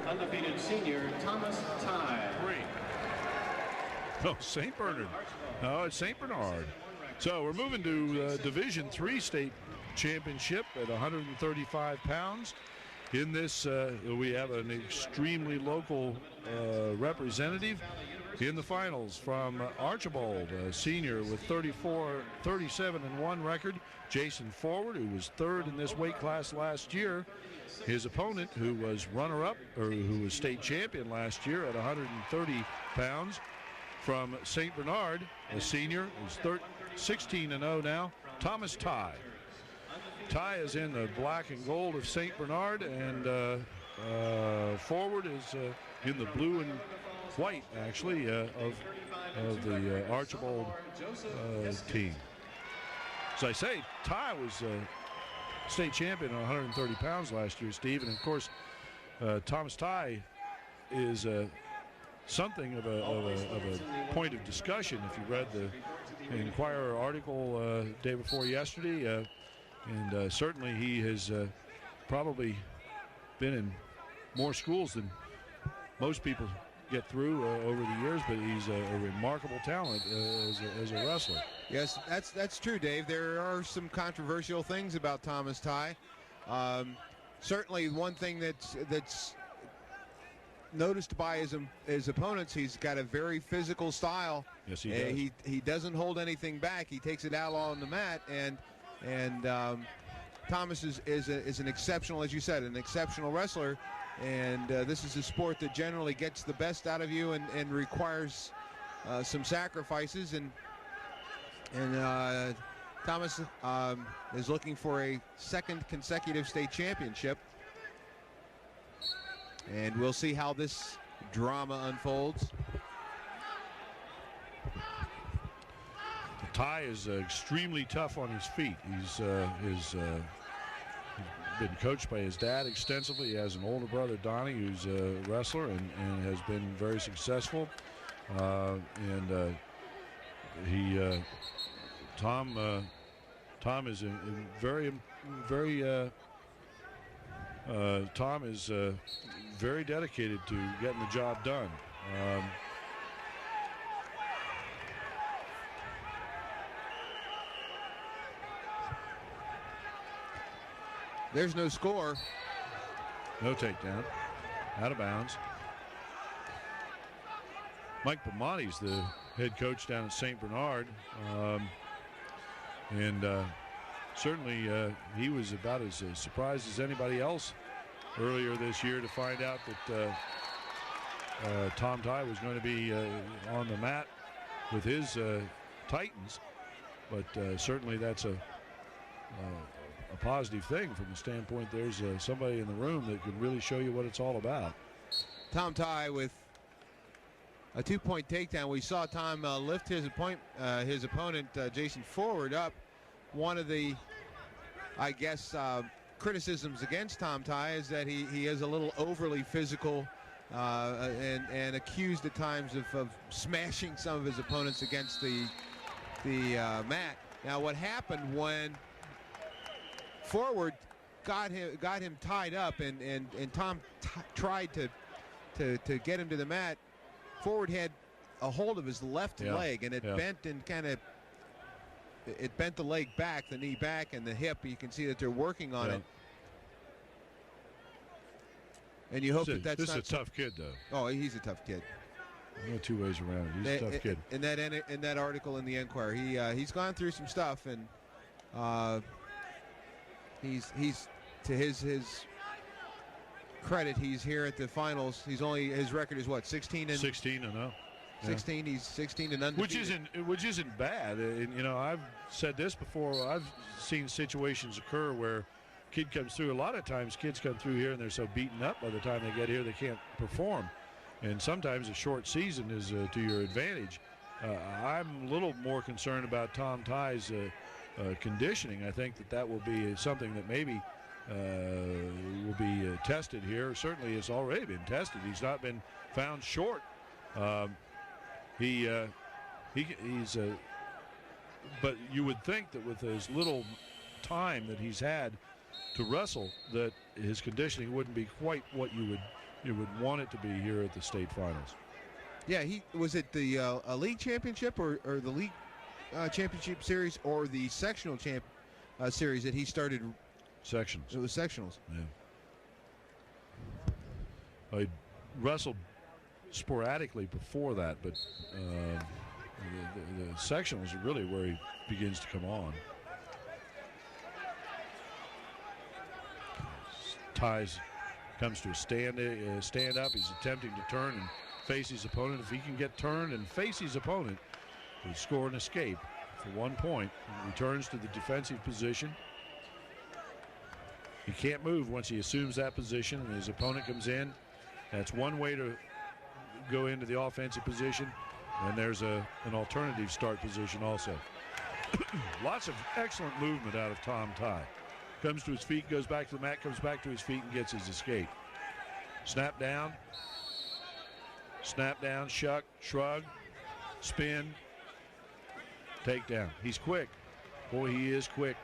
Undefeated senior Thomas Ty. 3. Oh, St. Bernard. No, it's St. Bernard. So we're moving to Division III state championship at 135 pounds. In this, we have an extremely local representative in the finals from Archibald, a senior with 37-1 record. Jason Forward, who was third in this weight class last year. His opponent, who was runner-up, or who was state champion last year at 130 pounds, from St. Bernard, a senior, who's 16-0 now, Thomas Ty. Ty is in the black and gold of St. Bernard, and Forward is in the blue and white, actually, of the Archibald team. As I say, Ty was state champion at 130 pounds last year, Steve, and of course, Thomas Ty is something of a point of discussion. If you read the Inquirer article day before yesterday, and certainly he has probably been in more schools than most people get through over the years, but he's a remarkable talent as a wrestler. Yes, that's true, Dave. There are some controversial things about Thomas Ty. Certainly one thing that's noticed by his opponents, he's got a very physical style. Yes, he does. He doesn't hold anything back. He takes it out on the mat, and Thomas is an exceptional, as you said, an exceptional wrestler. And this is a sport that generally gets the best out of you and requires some sacrifices. And Thomas is looking for a second consecutive state championship. And we'll see how this drama unfolds. Ty is extremely tough on his feet. He's been coached by his dad extensively. He has an older brother, Donnie, who's a wrestler and has been very successful. Tom is very dedicated to getting the job done. There's no score. No takedown. Out of bounds. Mike Bamonti's the head coach down at St. Bernard. Certainly he was about as surprised as anybody else earlier this year to find out that Tom Ty was going to be on the mat with his Titans. But certainly that's a positive thing from the standpoint there's somebody in the room that can really show you what it's all about. Tom Ty with a 2-point takedown. We saw Tom lift his opponent Jason Forward up. One of the, I guess, criticisms against Tom Ty is that he is a little overly physical and accused at times of smashing some of his opponents against the mat. Now, what happened when Forward got him tied up and Tom tried to get him to the mat, Forward had a hold of his left leg, and it bent and it bent the leg back, the knee back, and the hip. You can see that they're working on it. And you hope that's this not is a tough kid, though. Oh, he's a tough kid. No two ways around it. He's a tough kid. In that article in the Enquirer, he's gone through some stuff, and he's to his credit, he's here at the finals. His record is what, 16 and 0. 16. He's 16 and undefeated. Which isn't bad. And I've said this before. I've seen situations occur where kid comes through. A lot of times kids come through here and they're so beaten up by the time they get here they can't perform. And sometimes a short season is to your advantage. I'm a little more concerned about Tom Ty's conditioning. I think that will be something that maybe will be tested here. Certainly it's already been tested. He's not been found short. But you would think that with as little time that he's had to wrestle, that his conditioning wouldn't be quite what you would you would want it to be here at the state finals. Yeah, was it the a league championship or the league championship series or the sectional series that he started? Sections. It was sectionals. Yeah. I wrestled sporadically before that, but the sectionals are really where he begins to come on. Ties, comes to a stand up. He's attempting to turn and face his opponent. If he can get turned and face his opponent, he'll score an escape for 1 point. He returns to the defensive position. He can't move once he assumes that position and his opponent comes in. That's one way to go into the offensive position. And there's an alternative start position also. Lots of excellent movement out of Tom Tye. Comes to his feet, goes back to the mat, comes back to his feet and gets his escape. Snap down, shuck, shrug, spin, takedown. He's quick. Boy, he is quick.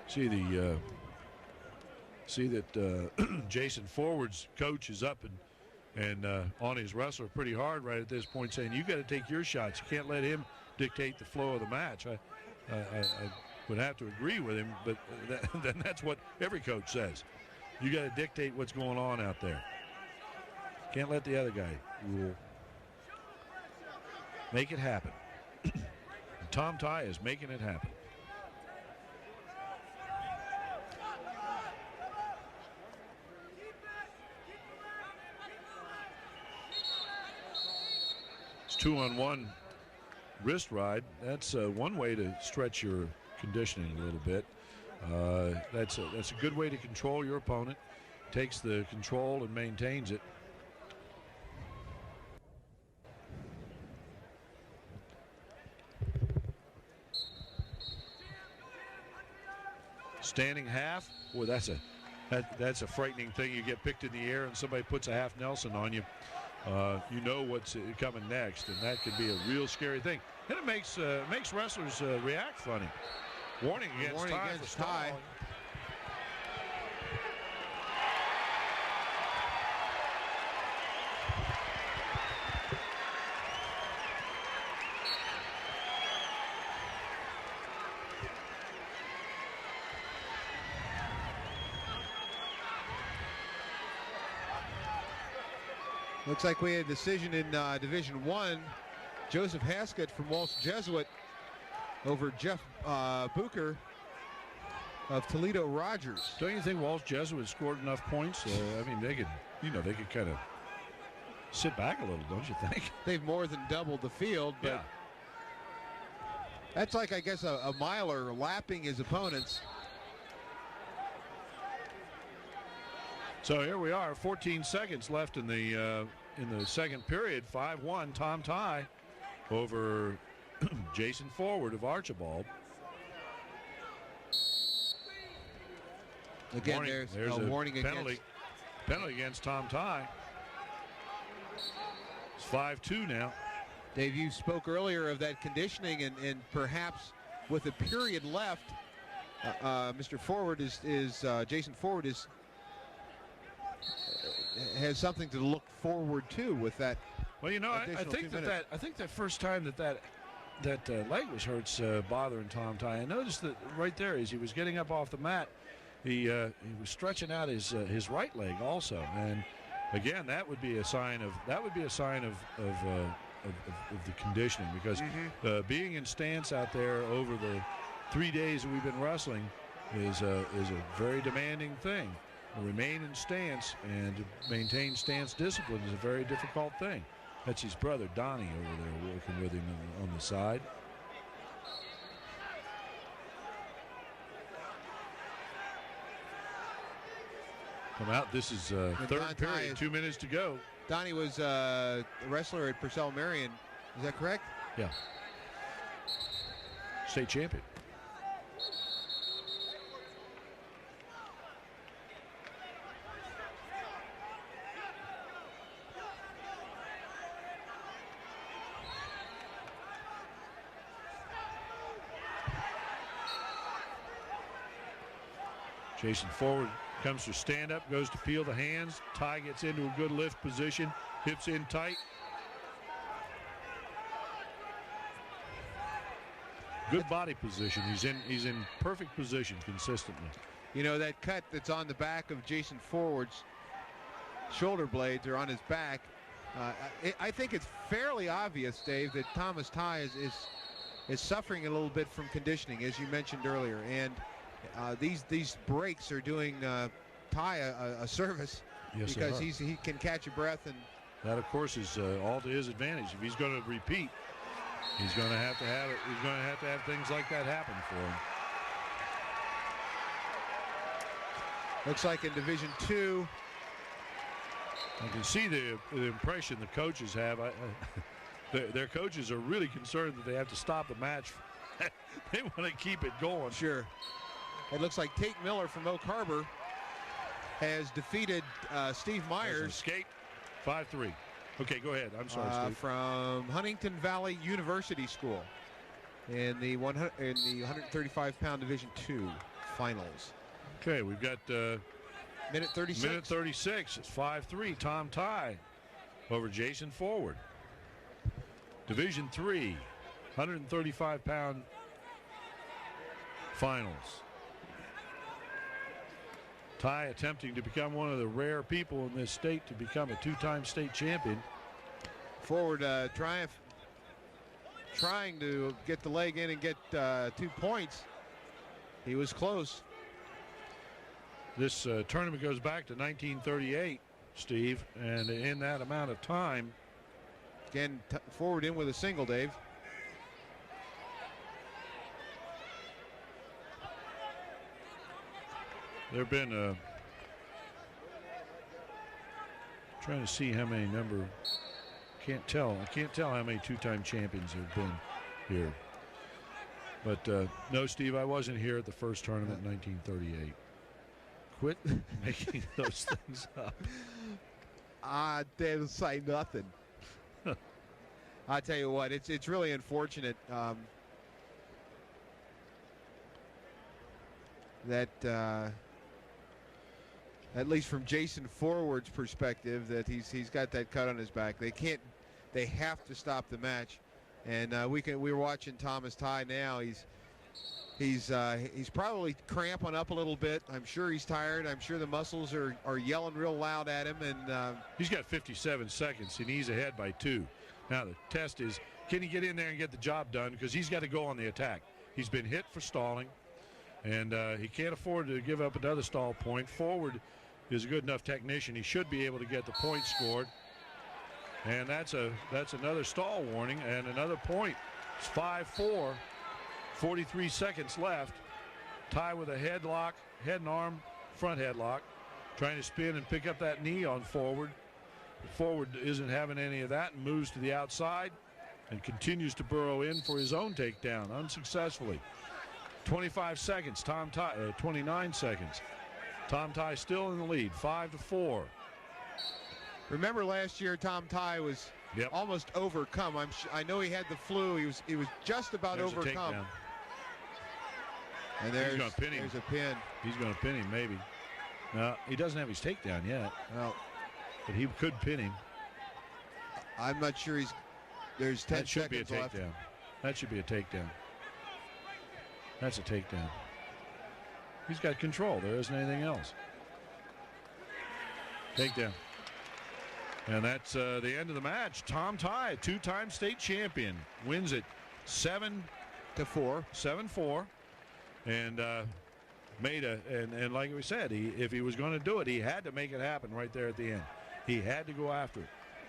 See that Jason Forward's coach is up and on his wrestler pretty hard right at this point, saying you got to take your shots. You can't let him dictate the flow of the match. I would have to agree with him, but then that's what every coach says. You got to dictate what's going on out there. Can't let the other guy rule. Make it happen. Tom Tye is making it happen. It's 2-on-1 wrist ride. That's one way to stretch your conditioning a little bit. That's a good way to control your opponent. Takes the control and maintains it. Standing half, boy, that's a frightening thing. You get picked in the air and somebody puts a half Nelson on you. You know what's coming next, and that could be a real scary thing. And it makes wrestlers react funny. Warning against Tye. Looks like we had a decision in Division I. Joseph Haskett from Walsh Jesuit over Jeff Bucher of Toledo Rogers. Don't you think Walsh Jesuit scored enough points? I mean, they could kind of sit back a little, don't you think? They've more than doubled the field, but that's like, I guess, a miler lapping his opponents. So here we are, 14 seconds left in the second period. 5-1, Tom Tye over Jason Forward of Archibald. Again, there's a warning penalty against Tom Tye. It's 5-2 now. Dave, you spoke earlier of that conditioning, and perhaps with a period left, Mr. Forward Jason Forward has something to look forward to with that. Well, you know, I think that first time that leg was hurt's bothering Tom Tye. I noticed that right there as he was getting up off the mat, he was stretching out his right leg also, and again that would be a sign of the conditioning, because being in stance out there over the 3 days that we've been wrestling is a very demanding thing. To remain in stance and to maintain stance discipline is a very difficult thing. That's his brother Donnie over there working with him on the side. Come out. This is third period, 2 minutes to go. Donnie was a wrestler at Purcell Marion. Is that correct? Yeah. State champion. Jason Forward comes to stand up, goes to peel the hands. Ty gets into a good lift position, hips in tight. Good body position. He's in perfect position consistently. You know, that cut that's on the back of Jason Forward's shoulder blades or on his back, I think it's fairly obvious, Dave, that Thomas Ty is suffering a little bit from conditioning, as you mentioned earlier, and these breaks are doing Ty a service. Yes, because he can catch a breath, and that of course is all to his advantage. If he's going to repeat, he's going to have to have it. He's going to have things like that happen for him. Looks like in Division II. I can see the impression the coaches have. Their coaches are really concerned that they have to stop the match. They want to keep it going. Sure. It looks like Tate Miller from Oak Harbor has defeated Steve Myers. Skate 5-3. Okay, go ahead. I'm sorry, Steve. From Huntington Valley University School in the 135-pound Division II finals. Okay, we've got minute 36. Minute 36. It's 5-3. Tom Ty over Jason Forward. Division III, 135-pound finals. Ty attempting to become one of the rare people in this state to become a two-time state champion. Forward trying to get the leg in and get 2 points. He was close. This tournament goes back to 1938, Steve, and in that amount of time. Again, Forward in with a single, Dave. There have been trying to see how many number. Can't tell. I can't tell how many two-time champions have been here. But no, Steve, I wasn't here at the first tournament in 1938. Quit making those things up. I didn't say nothing. I tell you what, it's really unfortunate that at least from Jason Forward's perspective, that he's got that cut on his back. They have to stop the match, and we're watching Thomas Ty now. He's probably cramping up a little bit. I'm sure he's tired. I'm sure the muscles are yelling real loud at him, and he's got 57 seconds and he's ahead by 2. Now the test is, can he get in there and get the job done, because he's got to go on the attack. He's been hit for stalling, and he can't afford to give up another stall point. Forward is a good enough technician. He should be able to get the point scored, and that's another stall warning and another point. It's 5-4. 43 seconds left. Ty with a headlock, head and arm, front headlock, trying to spin and pick up that knee on Forward. Forward isn't having any of that and moves to the outside and continues to burrow in for his own takedown unsuccessfully. 25 seconds. 29 seconds. Tom Ty still in the lead, 5-4. Remember last year, Tom Ty was almost overcome. I know he had the flu. He was just about overcome. And there's a pin. He's going to pin him, maybe. No, he doesn't have his takedown yet. No. But he could pin him. I'm not sure there's 10 seconds left. That should be a takedown. That should be a takedown. That's a takedown. He's got control. There isn't anything else. Takedown. And that's the end of the match. Tom Ty, a two-time state champion, wins it 7-4. 7-4. And made and like we said, if he was going to do it, he had to make it happen right there at the end. He had to go after it.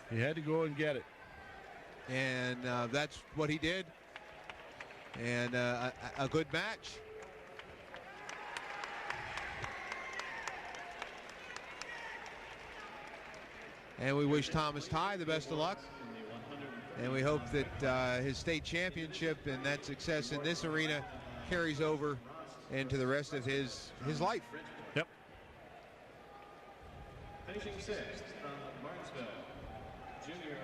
He had to go and get it. And that's what he did. And a good match. And we wish Thomas Ty the best of luck. And we hope that his state championship and that success in this arena carries over into the rest of his life. Yep. Finishing sixth.